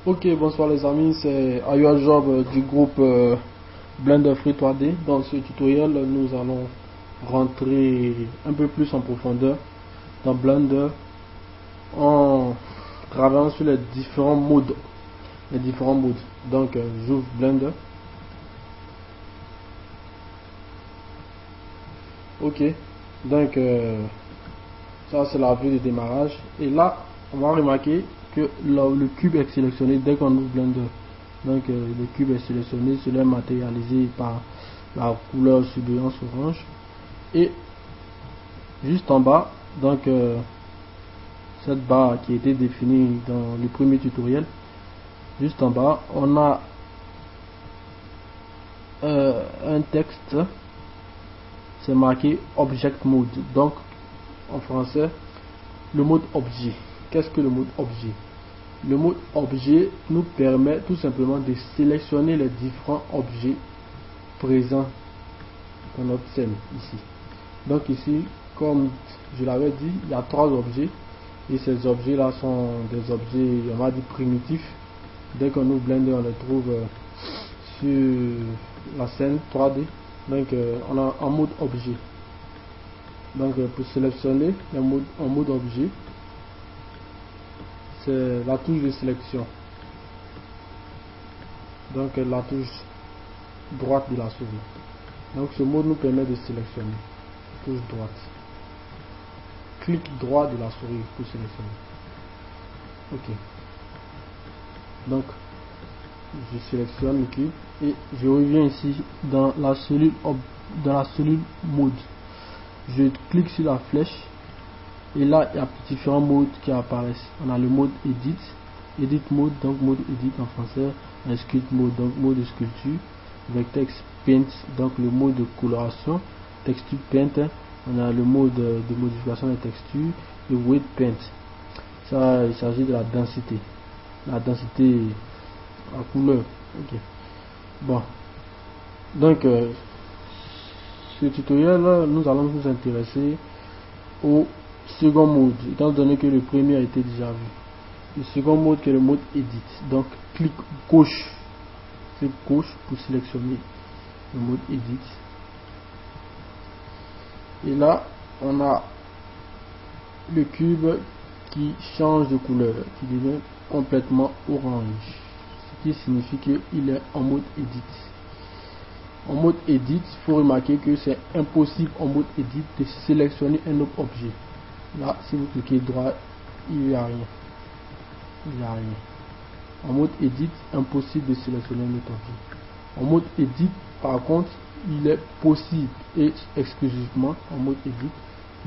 Ok, bonsoir les amis, c'est Ayo Job du groupe Blender Free 3D. Dans ce tutoriel, nous allons rentrer un peu plus en profondeur dans Blender en travaillant sur les différents modes. Donc, j'ouvre Blender. Ok, donc ça c'est la vue de démarrage. Et là, on va remarquer que le cube est sélectionné dès qu'on ouvre Blender. Donc le cube est sélectionné, cela est matérialisé par la couleur surbrillance orange. Et juste en bas, donc cette barre qui a été définie dans le premier tutoriel, juste en bas, on a un texte, c'est marqué Object Mode. Donc en français, le mode objet. Qu'est-ce que le mode objet? Le mode objet nous permet tout simplement de sélectionner les différents objets présents dans notre scène ici. Donc ici, comme je l'avais dit, il y a trois objets et ces objets là sont des objets, on va dire, primitifs. Dès qu'on ouvre Blender, on les trouve sur la scène 3D. Donc on a en mode objet. Donc pour sélectionner en mode objet, c'est la touche de sélection. Donc la touche droite de la souris. Donc ce mode nous permet de sélectionner. Touche droite. Clic droit de la souris pour sélectionner. Ok. Donc je sélectionne le cube et je reviens ici dans la cellule mode. Je clique sur la flèche et là il y a différents modes qui apparaissent. On a le mode edit mode, donc mode edit en français, un sculpt mode, donc mode de sculpture, vertex paint, donc le mode de coloration, texture paint, on a le mode de modification des textures et weight paint. Ça, il s'agit de la densité en couleur. Ok. Bon, donc ce tutoriel nous allons nous intéresser au second mode, étant donné que le premier a été déjà vu. Le second mode qui est le mode edit. Donc clic gauche pour sélectionner le mode edit. Et là on a le cube qui change de couleur, qui devient complètement orange, ce qui signifie qu'il est en mode edit. En mode edit, il faut remarquer que c'est impossible en mode edit de sélectionner un autre objet. Là, si vous cliquez droit, il n'y a rien. En mode edit, impossible de sélectionner un autre objet. En mode edit, par contre, il est possible et exclusivement en mode edit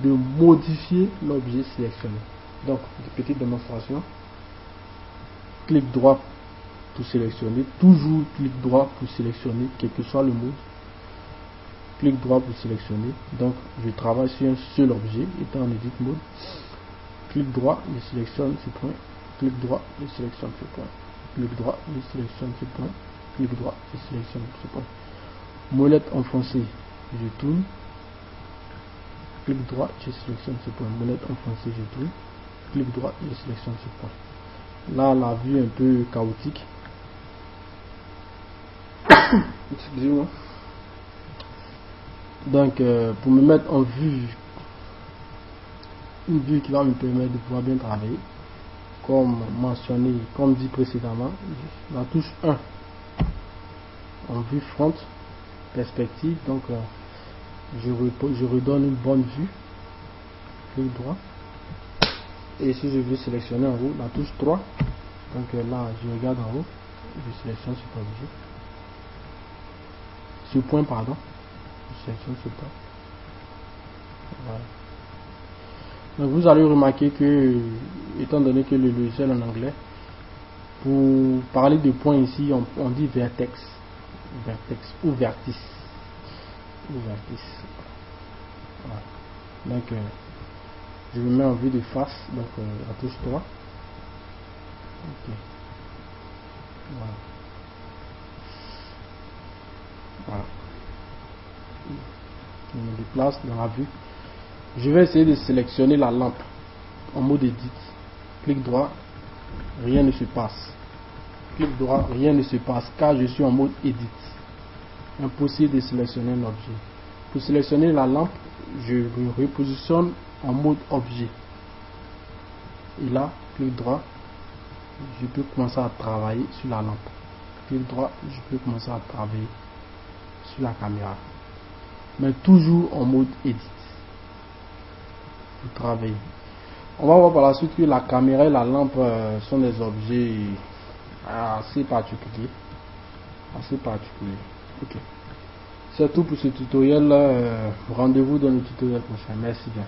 de modifier l'objet sélectionné. Donc, une petite démonstration. Clic droit pour sélectionner, toujours clic droit pour sélectionner, quel que soit le mode. Clic droit pour sélectionner. Donc, je travaille sur un seul objet, étant en edit mode. Clic droit, je sélectionne ce point. Clic droit, je sélectionne ce point. Clic droit, je sélectionne ce point. Clic droit, je sélectionne ce point. Molette enfoncée, je tourne. Clic droit, je sélectionne ce point. Molette enfoncée, je tourne. Clic droit, je sélectionne ce point. Là, la vue est un peu chaotique. Excusez-moi. Donc, pour me mettre en vue, une vue qui va me permettre de pouvoir bien travailler, comme mentionné, comme dit précédemment, la touche 1 en vue front, perspective. Donc, je redonne une bonne vue. Clic droit. Et si je veux sélectionner en haut, la touche 3. Donc là, je regarde en haut, je sélectionne cet objet. Ce point, pardon. Je sélectionne ce point. Voilà. Donc vous allez remarquer que, étant donné que le logiciel est en anglais, pour parler de points ici, on dit vertex ou vertice. Voilà. Donc je me mets en vue de face, donc la touche 3. Ok. Voilà. Je me déplace dans la vue. Je vais essayer de sélectionner la lampe en mode edit. Clic droit, rien ne se passe. clic droit, rien ne se passe car je suis en mode Edit. Impossible de sélectionner un objet. Pour sélectionner la lampe, je me repositionne en mode objet. Et là, clic droit, je peux commencer à travailler sur la lampe. Clic droit, je peux commencer à travailler sur la caméra. Mais toujours en mode Edit. Pour travailler. On va voir par la suite que la caméra et la lampe sont des objets assez particuliers. Ok. C'est tout pour ce tutoriel. Rendez-vous dans le tutoriel prochain. Merci bien.